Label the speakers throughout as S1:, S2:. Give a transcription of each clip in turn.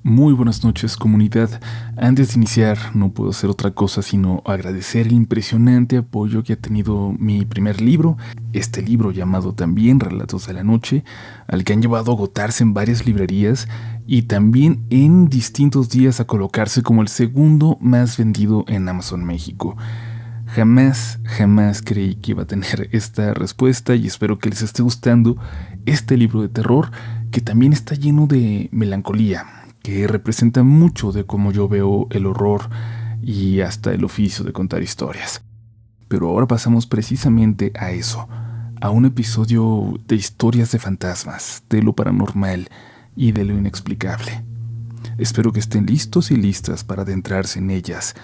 S1: Muy buenas noches, comunidad. Antes de iniciar, no puedo hacer otra cosa sino agradecer el impresionante apoyo que ha tenido mi primer libro, este libro llamado también Relatos de la Noche, al que han llevado a agotarse en varias librerías y también en distintos días a colocarse como el segundo más vendido en Amazon México. Jamás creí que iba a tener esta respuesta y espero que les esté gustando este libro de terror que también está lleno de melancolía, que representa mucho de cómo yo veo el horror y hasta el oficio de contar historias. Pero ahora pasamos precisamente a eso, a un episodio de historias de fantasmas, de lo paranormal y de lo inexplicable. Espero que estén listos y listas para adentrarse en ellas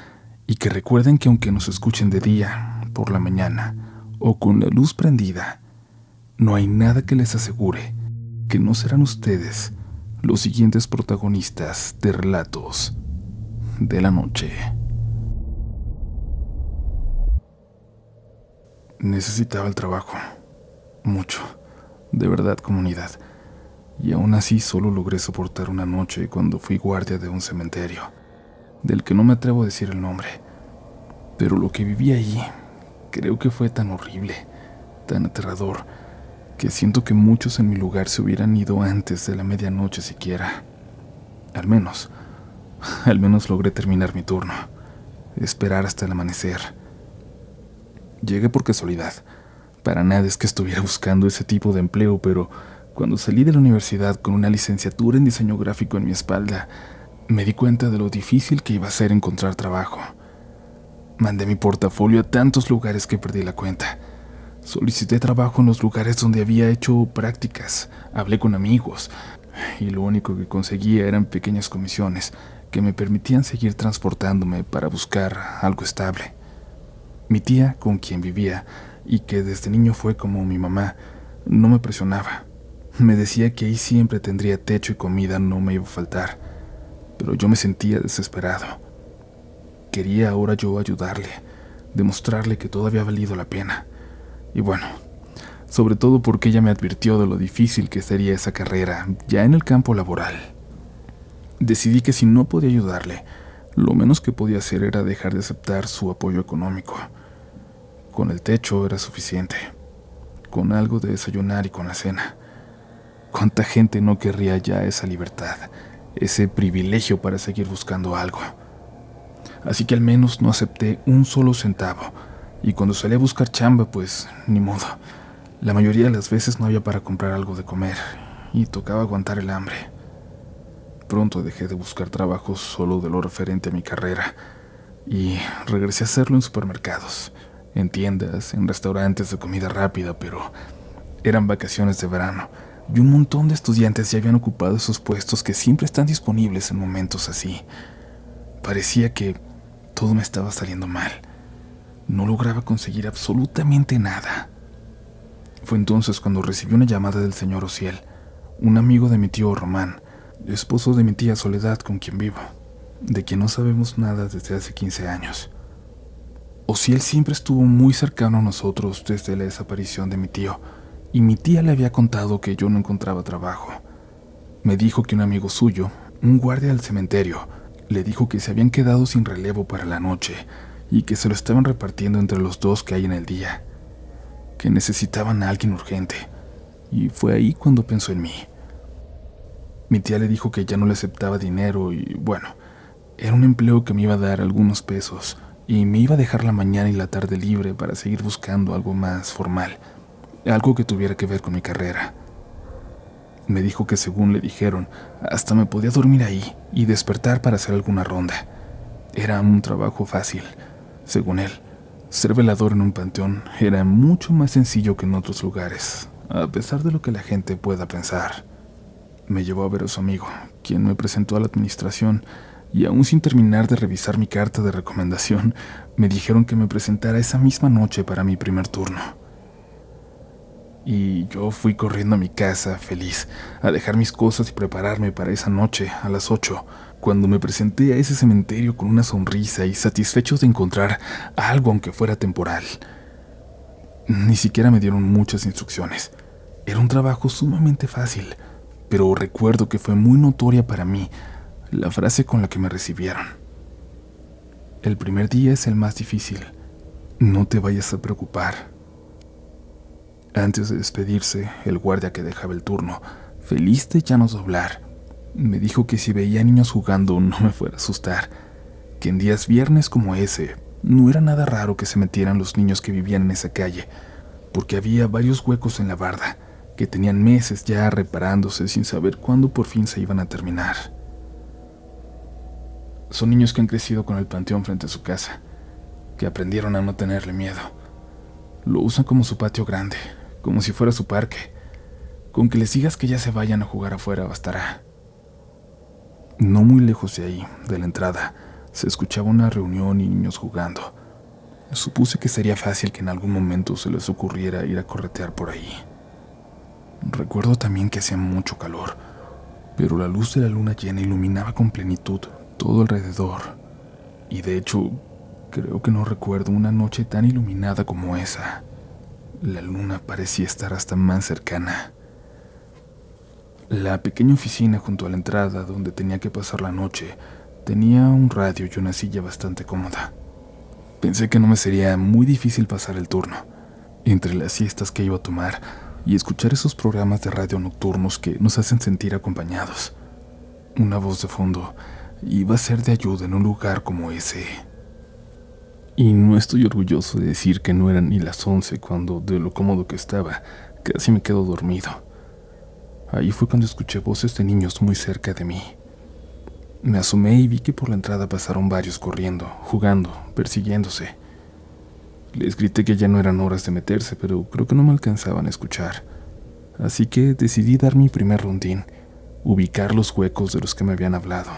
S1: y que recuerden que aunque nos escuchen de día, por la mañana o con la luz prendida, no hay nada que les asegure que no serán ustedes los siguientes protagonistas de Relatos de la Noche. Necesitaba el trabajo, mucho, de verdad, comunidad, y aún así solo logré soportar una noche cuando fui guardia de un cementerio, del que no me atrevo a decir el nombre, pero lo que viví ahí creo que fue tan horrible, tan aterrador, que siento que muchos en mi lugar se hubieran ido antes de la medianoche siquiera. Al menos logré terminar mi turno, esperar hasta el amanecer. Llegué por casualidad. Para nada es que estuviera buscando ese tipo de empleo, pero cuando salí de la universidad con una licenciatura en diseño gráfico en mi espalda, me di cuenta de lo difícil que iba a ser encontrar trabajo. Mandé mi portafolio a tantos lugares que perdí la cuenta. Solicité trabajo en los lugares donde había hecho prácticas, hablé con amigos, y lo único que conseguía eran pequeñas comisiones que me permitían seguir transportándome para buscar algo estable. Mi tía, con quien vivía, y que desde niño fue como mi mamá, no me presionaba. Me decía que ahí siempre tendría techo y comida no me iba a faltar, pero yo me sentía desesperado. Quería ahora yo ayudarle, demostrarle que todo había valido la pena. Y bueno, sobre todo porque ella me advirtió de lo difícil que sería esa carrera ya en el campo laboral. Decidí que si no podía ayudarle, lo menos que podía hacer era dejar de aceptar su apoyo económico. Con el techo era suficiente, con algo de desayunar y con la cena. ¿Cuánta gente no querría ya esa libertad, ese privilegio para seguir buscando algo? Así que al menos no acepté un solo centavo, y cuando salí a buscar chamba, pues ni modo. La mayoría de las veces no había para comprar algo de comer, y tocaba aguantar el hambre. Pronto dejé de buscar trabajos solo de lo referente a mi carrera, y regresé a hacerlo en supermercados, en tiendas, en restaurantes de comida rápida, pero eran vacaciones de verano, y un montón de estudiantes ya habían ocupado esos puestos que siempre están disponibles en momentos así. Parecía que todo me estaba saliendo mal. No lograba conseguir absolutamente nada. Fue entonces cuando recibí una llamada del señor Ociel, un amigo de mi tío Román, esposo de mi tía Soledad con quien vivo, de quien no sabemos nada desde hace 15 años. Ociel siempre estuvo muy cercano a nosotros desde la desaparición de mi tío, y mi tía le había contado que yo no encontraba trabajo. Me dijo que un amigo suyo, un guardia del cementerio, le dijo que se habían quedado sin relevo para la noche y que se lo estaban repartiendo entre los dos que hay en el día, que necesitaban a alguien urgente, y fue ahí cuando pensó en mí. Mi tía le dijo que ya no le aceptaba dinero y, bueno, era un empleo que me iba a dar algunos pesos y me iba a dejar la mañana y la tarde libre para seguir buscando algo más formal, algo que tuviera que ver con mi carrera. Me dijo que según le dijeron, hasta me podía dormir ahí y despertar para hacer alguna ronda. Era un trabajo fácil, según él. Ser velador en un panteón era mucho más sencillo que en otros lugares, a pesar de lo que la gente pueda pensar. Me llevó a ver a su amigo, quien me presentó a la administración, y aún sin terminar de revisar mi carta de recomendación, me dijeron que me presentara esa misma noche para mi primer turno. Y yo fui corriendo a mi casa, feliz, a dejar mis cosas y prepararme para esa noche, a las 8, cuando me presenté a ese cementerio con una sonrisa y satisfecho de encontrar algo aunque fuera temporal. Ni siquiera me dieron muchas instrucciones. Era un trabajo sumamente fácil, pero recuerdo que fue muy notoria para mí la frase con la que me recibieron. El primer día es el más difícil. No te vayas a preocupar. Antes de despedirse, el guardia que dejaba el turno, feliz de ya no doblar, me dijo que si veía niños jugando no me fuera a asustar, que en días viernes como ese no era nada raro que se metieran los niños que vivían en esa calle, porque había varios huecos en la barda que tenían meses ya reparándose sin saber cuándo por fin se iban a terminar. Son niños que han crecido con el panteón frente a su casa, que aprendieron a no tenerle miedo. Lo usan como su patio grande, como si fuera su parque. Con que les digas que ya se vayan a jugar afuera bastará. No muy lejos de ahí, de la entrada, se escuchaba una reunión y niños jugando. Supuse que sería fácil que en algún momento se les ocurriera ir a corretear por ahí. Recuerdo también que hacía mucho calor, pero la luz de la luna llena iluminaba con plenitud todo alrededor. Y de hecho, creo que no recuerdo una noche tan iluminada como esa. La luna parecía estar hasta más cercana. La pequeña oficina junto a la entrada donde tenía que pasar la noche tenía un radio y una silla bastante cómoda. Pensé que no me sería muy difícil pasar el turno, entre las siestas que iba a tomar y escuchar esos programas de radio nocturnos que nos hacen sentir acompañados. Una voz de fondo iba a ser de ayuda en un lugar como ese. Y no estoy orgulloso de decir que no eran ni las 11 cuando, de lo cómodo que estaba, casi me quedo dormido. Ahí fue cuando escuché voces de niños muy cerca de mí. Me asomé y vi que por la entrada pasaron varios corriendo, jugando, persiguiéndose. Les grité que ya no eran horas de meterse, pero creo que no me alcanzaban a escuchar. Así que decidí dar mi primer rondín, ubicar los huecos de los que me habían hablado,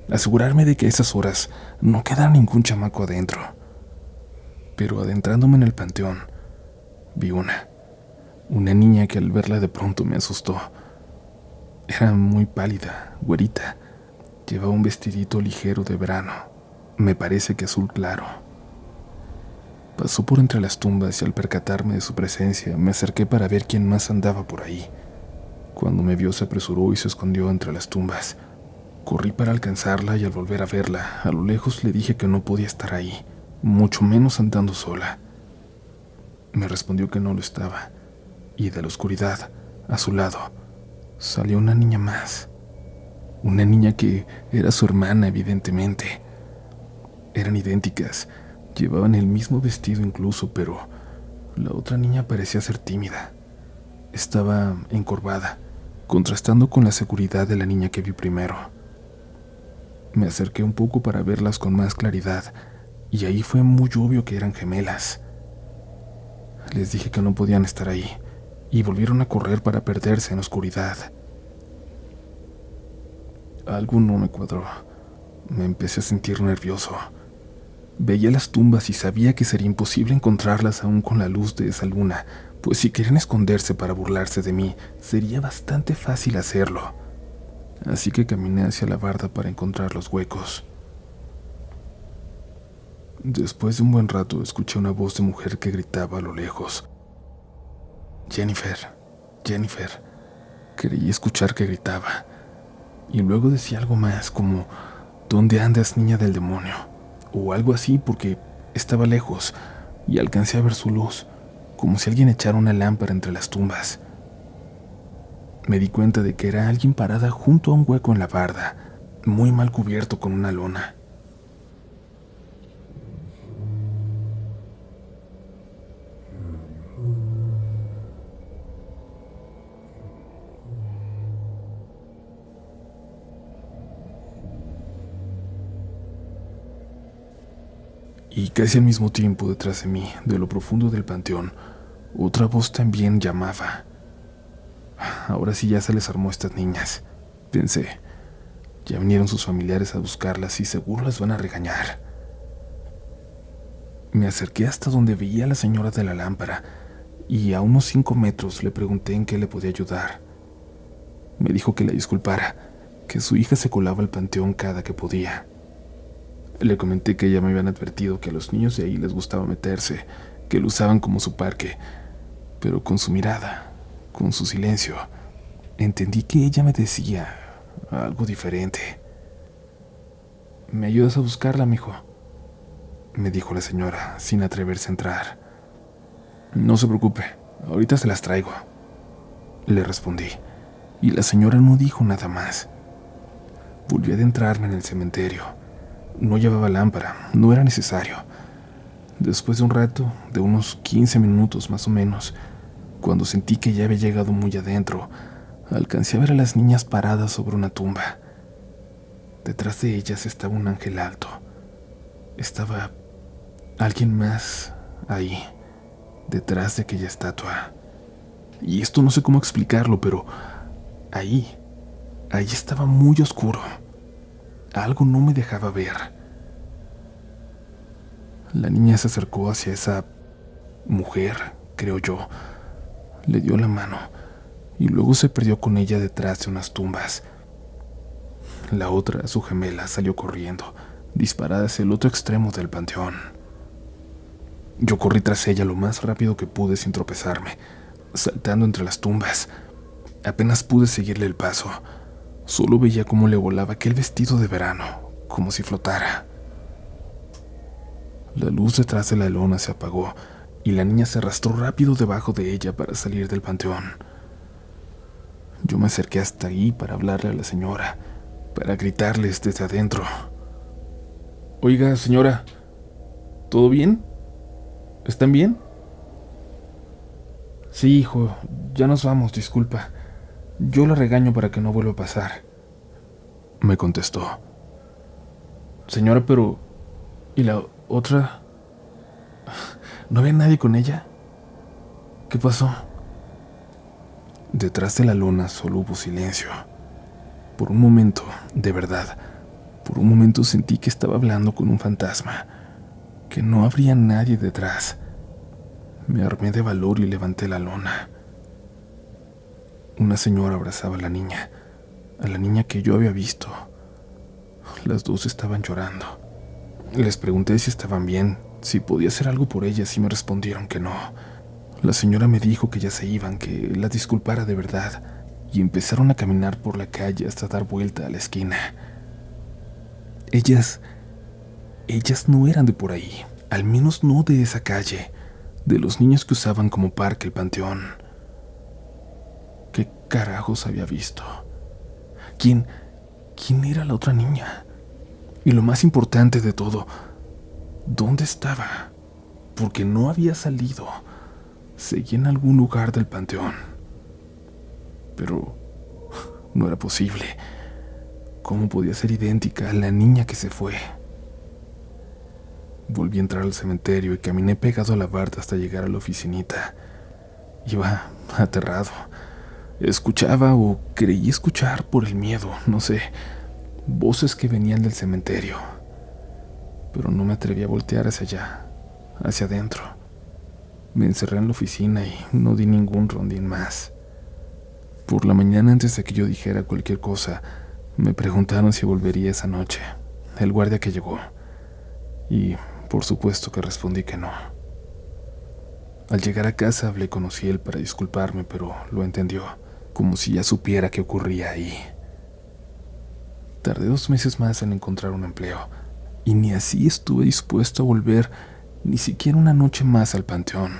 S1: asegurarme de que a esas horas no quedara ningún chamaco adentro. Pero adentrándome en el panteón, vi una niña que al verla de pronto me asustó. Era muy pálida, güerita. Llevaba un vestidito ligero de verano, me parece que azul claro. Pasó por entre las tumbas y al percatarme de su presencia me acerqué para ver quién más andaba por ahí. Cuando me vio se apresuró y se escondió entre las tumbas. Corrí para alcanzarla y al volver a verla, a lo lejos le dije que no podía estar ahí, mucho menos andando sola. Me respondió que no lo estaba, y de la oscuridad, a su lado, salió una niña más. Una niña que era su hermana, evidentemente. Eran idénticas, llevaban el mismo vestido incluso, pero la otra niña parecía ser tímida. Estaba encorvada, contrastando con la seguridad de la niña que vi primero. Me acerqué un poco para verlas con más claridad, y ahí fue muy obvio que eran gemelas. Les dije que no podían estar ahí, y volvieron a correr para perderse en la oscuridad. Algo no me cuadró. Me empecé a sentir nervioso. Veía las tumbas y sabía que sería imposible encontrarlas aún con la luz de esa luna, pues si querían esconderse para burlarse de mí, sería bastante fácil hacerlo. Así que caminé hacia la barda para encontrar los huecos. Después de un buen rato escuché una voz de mujer que gritaba a lo lejos. Jennifer, Jennifer. Creí escuchar que gritaba. Y luego decía algo más, como, ¿dónde andas, niña del demonio? O algo así, porque estaba lejos y alcancé a ver su luz, como si alguien echara una lámpara entre las tumbas. Me di cuenta de que era alguien parada junto a un hueco en la barda, muy mal cubierto con una lona. Y casi al mismo tiempo detrás de mí, de lo profundo del panteón, otra voz también llamaba. Ahora sí ya se les armó a estas niñas, pensé. Ya vinieron sus familiares a buscarlas y seguro las van a regañar. Me acerqué hasta donde veía a la señora de la lámpara y a unos 5 metros le pregunté en qué le podía ayudar. Me dijo que la disculpara, que su hija se colaba al panteón cada que podía. Le comenté que ya me habían advertido que a los niños de ahí les gustaba meterse, que lo usaban como su parque, pero con su mirada, con su silencio, entendí que ella me decía algo diferente. ¿Me ayudas a buscarla, mijo?, me dijo la señora, sin atreverse a entrar. No se preocupe, ahorita se las traigo, le respondí, y la señora no dijo nada más. Volví a adentrarme en el cementerio. No llevaba lámpara, no era necesario. Después de un rato, de unos 15 minutos más o menos, cuando sentí que ya había llegado muy adentro, alcancé a ver a las niñas paradas sobre una tumba. Detrás de ellas estaba un ángel alto. Estaba alguien más ahí, detrás de aquella estatua. Y esto no sé cómo explicarlo, pero ahí estaba muy oscuro. Algo no me dejaba ver. La niña se acercó hacia esa mujer, creo yo. Le dio la mano y luego se perdió con ella detrás de unas tumbas. La otra, su gemela, salió corriendo, disparada hacia el otro extremo del panteón. Yo corrí tras ella lo más rápido que pude sin tropezarme, saltando entre las tumbas. Apenas pude seguirle el paso. Solo veía cómo le volaba aquel vestido de verano, como si flotara. La luz detrás de la lona se apagó y la niña se arrastró rápido debajo de ella para salir del panteón. Yo me acerqué hasta ahí para hablarle a la señora, para gritarles desde adentro. Oiga, señora, ¿todo bien? ¿Están bien? Sí, hijo, ya nos vamos, disculpa. Yo la regaño para que no vuelva a pasar, me contestó. Señora, pero... ¿y la otra? ¿No había nadie con ella? ¿Qué pasó? Detrás de la lona solo hubo silencio. Por un momento, de verdad, por un momento sentí que estaba hablando con un fantasma, que no habría nadie detrás. Me armé de valor y levanté la lona. Una señora abrazaba a la niña que yo había visto. Las dos estaban llorando. Les pregunté si estaban bien, si podía hacer algo por ellas, y me respondieron que no. La señora me dijo que ya se iban, que las disculpara de verdad, y empezaron a caminar por la calle hasta dar vuelta a la esquina. Ellas no eran de por ahí, al menos no de esa calle, de los niños que usaban como parque el panteón. ¿Qué carajos había visto? ¿Quién era la otra niña? Y lo más importante de todo, ¿dónde estaba? Porque no había salido. Seguía en algún lugar del panteón. Pero no era posible. ¿Cómo podía ser idéntica a la niña que se fue? Volví a entrar al cementerio y caminé pegado a la barda hasta llegar a la oficinita. Iba aterrado. Escuchaba o creí escuchar por el miedo, no sé, voces que venían del cementerio. Pero no me atreví a voltear hacia allá, hacia adentro. Me encerré en la oficina y no di ningún rondín más. Por la mañana, antes de que yo dijera cualquier cosa, me preguntaron si volvería esa noche, el guardia que llegó. Y por supuesto que respondí que no. Al llegar a casa hablé con Ociel para disculparme, pero lo entendió, como si ya supiera qué ocurría ahí. Tardé 2 meses más en encontrar un empleo, y ni así estuve dispuesto a volver ni siquiera una noche más al panteón.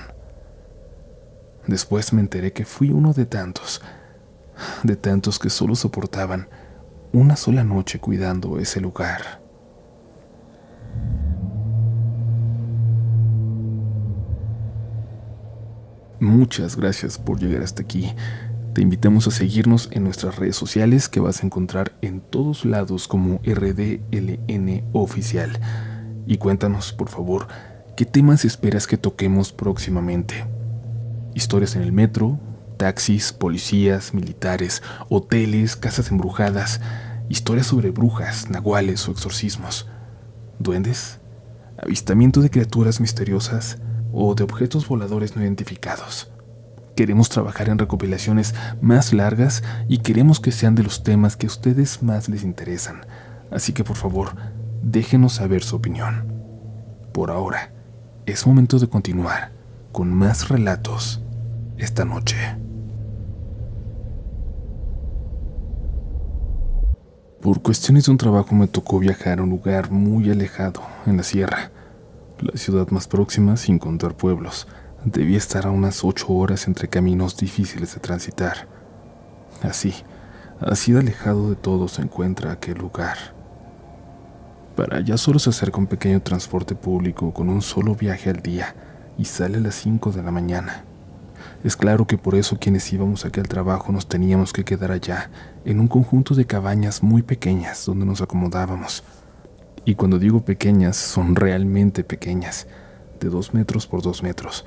S1: Después me enteré que fui uno de tantos que solo soportaban una sola noche cuidando ese lugar. Muchas gracias por llegar hasta aquí. Te invitamos a seguirnos en nuestras redes sociales, que vas a encontrar en todos lados como RDLN Oficial. Y cuéntanos, por favor, ¿qué temas esperas que toquemos próximamente? Historias en el metro, taxis, policías, militares, hoteles, casas embrujadas, historias sobre brujas, nahuales o exorcismos, duendes, avistamiento de criaturas misteriosas o de objetos voladores no identificados. Queremos trabajar en recopilaciones más largas y queremos que sean de los temas que a ustedes más les interesan. Así que por favor, déjenos saber su opinión. Por ahora, es momento de continuar con más relatos esta noche. Por cuestiones de un trabajo me tocó viajar a un lugar muy alejado, en la sierra. La ciudad más próxima, sin contar pueblos, debía estar a unas 8 horas entre caminos difíciles de transitar. Así, así de alejado de todo se encuentra aquel lugar. Para allá solo se acerca un pequeño transporte público con un solo viaje al día y sale a las 5 de la mañana. Es claro que por eso quienes íbamos aquí al trabajo nos teníamos que quedar allá, en un conjunto de cabañas muy pequeñas donde nos acomodábamos. Y cuando digo pequeñas, son realmente pequeñas, de 2 metros por 2 metros,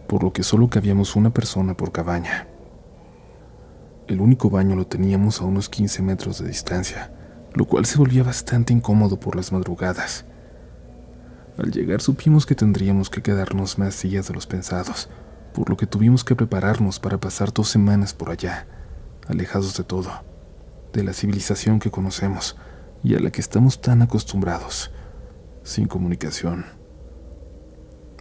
S1: por lo que solo cabíamos una persona por cabaña. El único baño lo teníamos a unos 15 metros de distancia, lo cual se volvía bastante incómodo por las madrugadas. Al llegar supimos que tendríamos que quedarnos más días de los pensados, por lo que tuvimos que prepararnos para pasar 2 semanas por allá, alejados de todo, de la civilización que conocemos y a la que estamos tan acostumbrados, sin comunicación.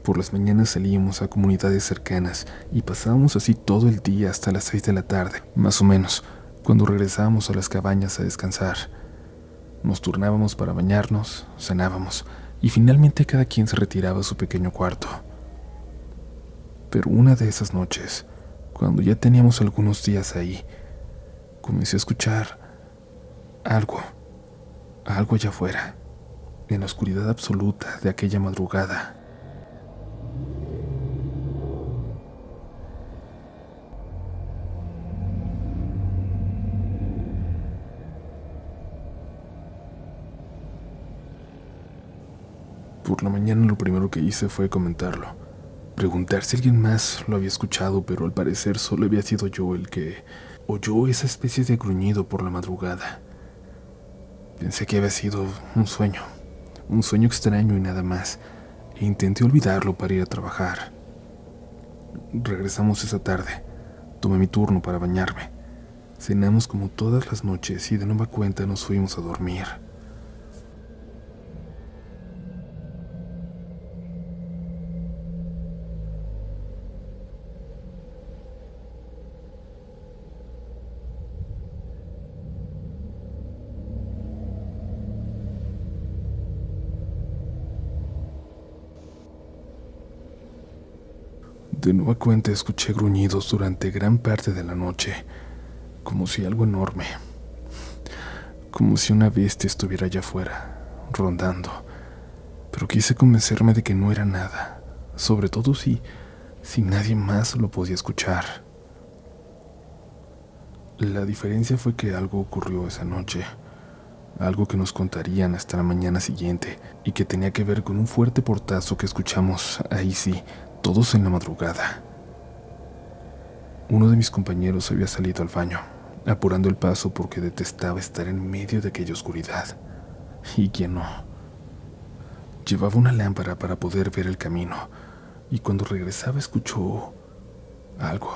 S1: Por las mañanas salíamos a comunidades cercanas y pasábamos así todo el día hasta las 6 de la tarde, más o menos, cuando regresábamos a las cabañas a descansar. Nos turnábamos para bañarnos, cenábamos y finalmente cada quien se retiraba a su pequeño cuarto. Pero una de esas noches, cuando ya teníamos algunos días ahí, comencé a escuchar algo allá afuera, en la oscuridad absoluta de aquella madrugada. Por la mañana lo primero que hice fue comentarlo, preguntar si alguien más lo había escuchado, pero al parecer solo había sido yo el que oyó esa especie de gruñido por la madrugada. Pensé que había sido un sueño extraño y nada más, e intenté olvidarlo para ir a trabajar. Regresamos esa tarde, tomé mi turno para bañarme, cenamos como todas las noches y de nueva cuenta nos fuimos a dormir. De nueva cuenta escuché gruñidos durante gran parte de la noche, como si algo enorme, como si una bestia estuviera allá afuera, rondando, pero quise convencerme de que no era nada, sobre todo si nadie más lo podía escuchar. La diferencia fue que algo ocurrió esa noche, algo que nos contarían hasta la mañana siguiente y que tenía que ver con un fuerte portazo que escuchamos, ahí sí, todos en la madrugada. Uno de mis compañeros había salido al baño, apurando el paso porque detestaba estar en medio de aquella oscuridad. ¿Y quién no? Llevaba una lámpara para poder ver el camino, y cuando regresaba escuchó algo.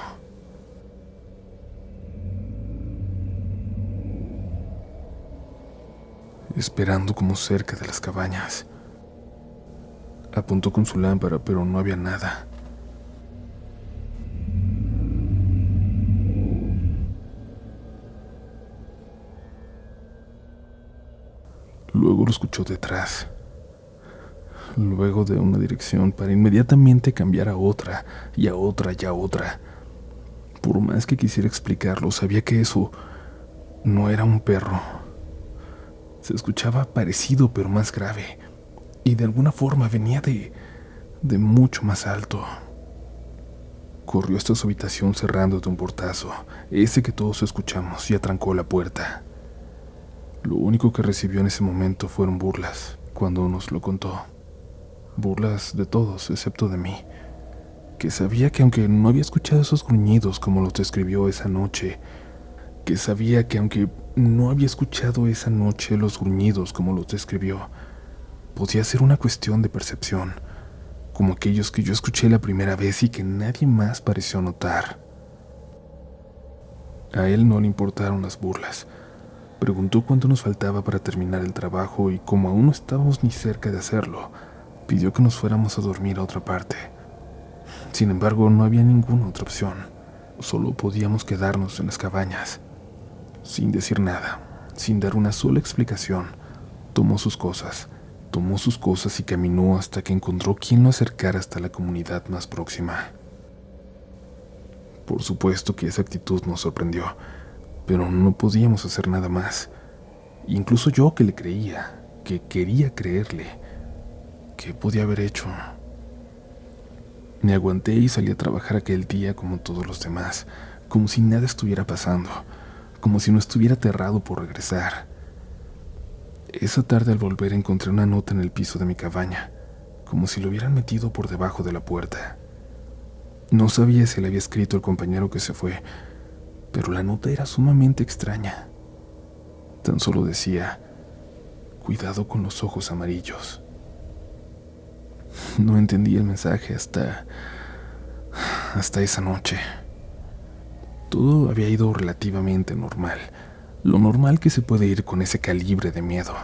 S1: Esperando como cerca de las cabañas. Apuntó con su lámpara, pero no había nada. Luego lo escuchó detrás, luego de una dirección para inmediatamente cambiar a otra, y a otra, y a otra. Por más que quisiera explicarlo, sabía que eso no era un perro. Se escuchaba parecido, pero más grave, y de alguna forma venía de mucho más alto. Corrió hasta su habitación cerrando de un portazo, ese que todos escuchamos, y atrancó la puerta. Lo único que recibió en ese momento fueron burlas cuando nos lo contó. Burlas de todos, excepto de mí, que sabía que aunque no había escuchado esos gruñidos como los describió esa noche, que sabía que aunque no había escuchado esa noche los gruñidos como los describió, podía ser una cuestión de percepción, como aquellos que yo escuché la primera vez y que nadie más pareció notar. A él no le importaron las burlas. Preguntó cuánto nos faltaba para terminar el trabajo y como aún no estábamos ni cerca de hacerlo, pidió que nos fuéramos a dormir a otra parte. Sin embargo, no había ninguna otra opción. Solo podíamos quedarnos en las cabañas. Sin decir nada, Sin dar una sola explicación, tomó sus cosas y caminó hasta que encontró quien lo acercara hasta la comunidad más próxima. Por supuesto que esa actitud nos sorprendió, pero no podíamos hacer nada más. Incluso yo, que le creía, que quería creerle, ¿qué podía haber hecho? Me aguanté y salí a trabajar aquel día como todos los demás, como si nada estuviera pasando, como si no estuviera aterrado por regresar. Esa tarde, al volver, encontré una nota en el piso de mi cabaña, como si lo hubieran metido por debajo de la puerta. No sabía si le había escrito el compañero que se fue, pero la nota era sumamente extraña. Tan solo decía: cuidado con los ojos amarillos. No entendí el mensaje hasta esa noche. Todo había ido relativamente normal, lo normal que se puede ir con ese calibre de miedo.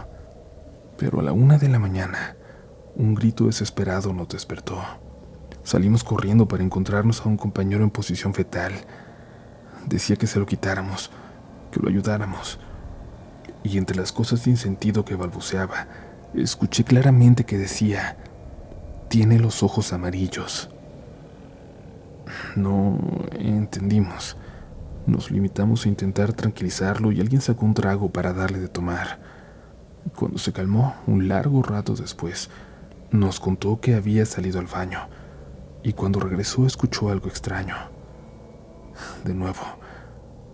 S1: Pero a la 1 de la mañana, un grito desesperado nos despertó. Salimos corriendo para encontrarnos a un compañero en posición fetal. Decía que se lo quitáramos, que lo ayudáramos. Y entre las cosas sin sentido que balbuceaba, escuché claramente que decía: tiene los ojos amarillos. No entendimos. Nos limitamos a intentar tranquilizarlo y alguien sacó un trago para darle de tomar. Cuando se calmó, un largo rato después, nos contó que había salido al baño y cuando regresó escuchó algo extraño. De nuevo,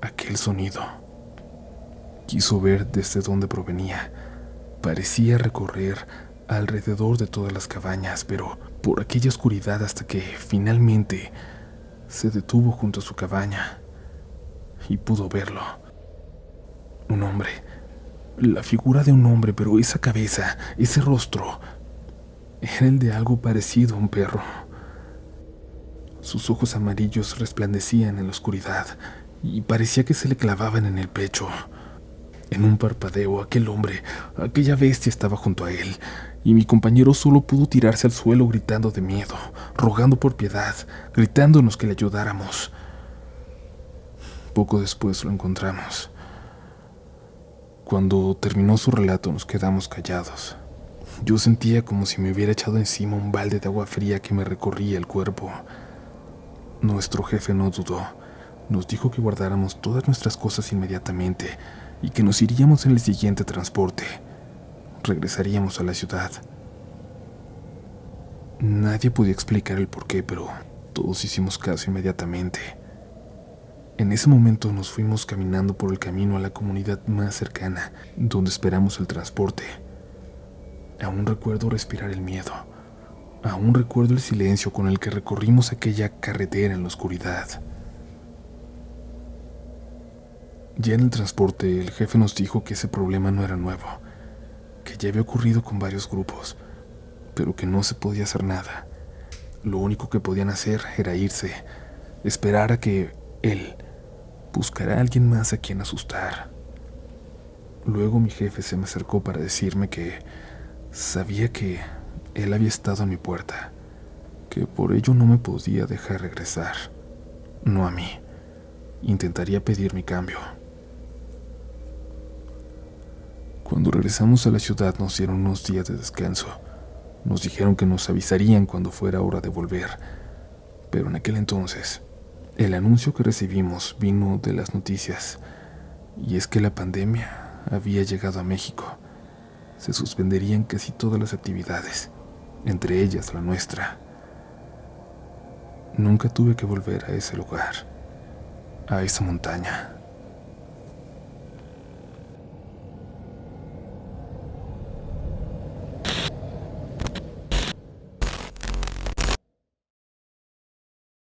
S1: aquel sonido. Quiso ver desde dónde provenía. Parecía recorrer alrededor de todas las cabañas, pero por aquella oscuridad, hasta que finalmente se detuvo junto a su cabaña y pudo verlo. Un hombre, la figura de un hombre, pero esa cabeza, ese rostro, era el de algo parecido a un perro. Sus ojos amarillos resplandecían en la oscuridad y parecía que se le clavaban en el pecho. En un parpadeo, aquel hombre, aquella bestia estaba junto a él, y mi compañero solo pudo tirarse al suelo gritando de miedo, rogando por piedad, gritándonos que le ayudáramos. Poco después lo encontramos. Cuando terminó su relato nos quedamos callados. Yo sentía como si me hubiera echado encima un balde de agua fría que me recorría el cuerpo. Nuestro jefe no dudó. Nos dijo que guardáramos todas nuestras cosas inmediatamente y que nos iríamos en el siguiente transporte. Regresaríamos a la ciudad. Nadie podía explicar el porqué, pero todos hicimos caso inmediatamente. En ese momento nos fuimos caminando por el camino a la comunidad más cercana, donde esperamos el transporte. Aún recuerdo respirar el miedo. Aún recuerdo el silencio con el que recorrimos aquella carretera en la oscuridad. Ya en el transporte, el jefe nos dijo que ese problema no era nuevo, que ya había ocurrido con varios grupos, pero que no se podía hacer nada. Lo único que podían hacer era irse, esperar a que él buscara a alguien más a quien asustar. Luego mi jefe se me acercó para decirme que sabía que él había estado en mi puerta, que por ello no me podía dejar regresar. No a mí. Intentaría pedir mi cambio. Cuando regresamos a la ciudad nos dieron unos días de descanso. Nos dijeron que nos avisarían cuando fuera hora de volver. Pero en aquel entonces, el anuncio que recibimos vino de las noticias. Y es que la pandemia había llegado a México. Se suspenderían casi todas las actividades, entre ellas la nuestra. Nunca tuve que volver a ese lugar, a esa montaña.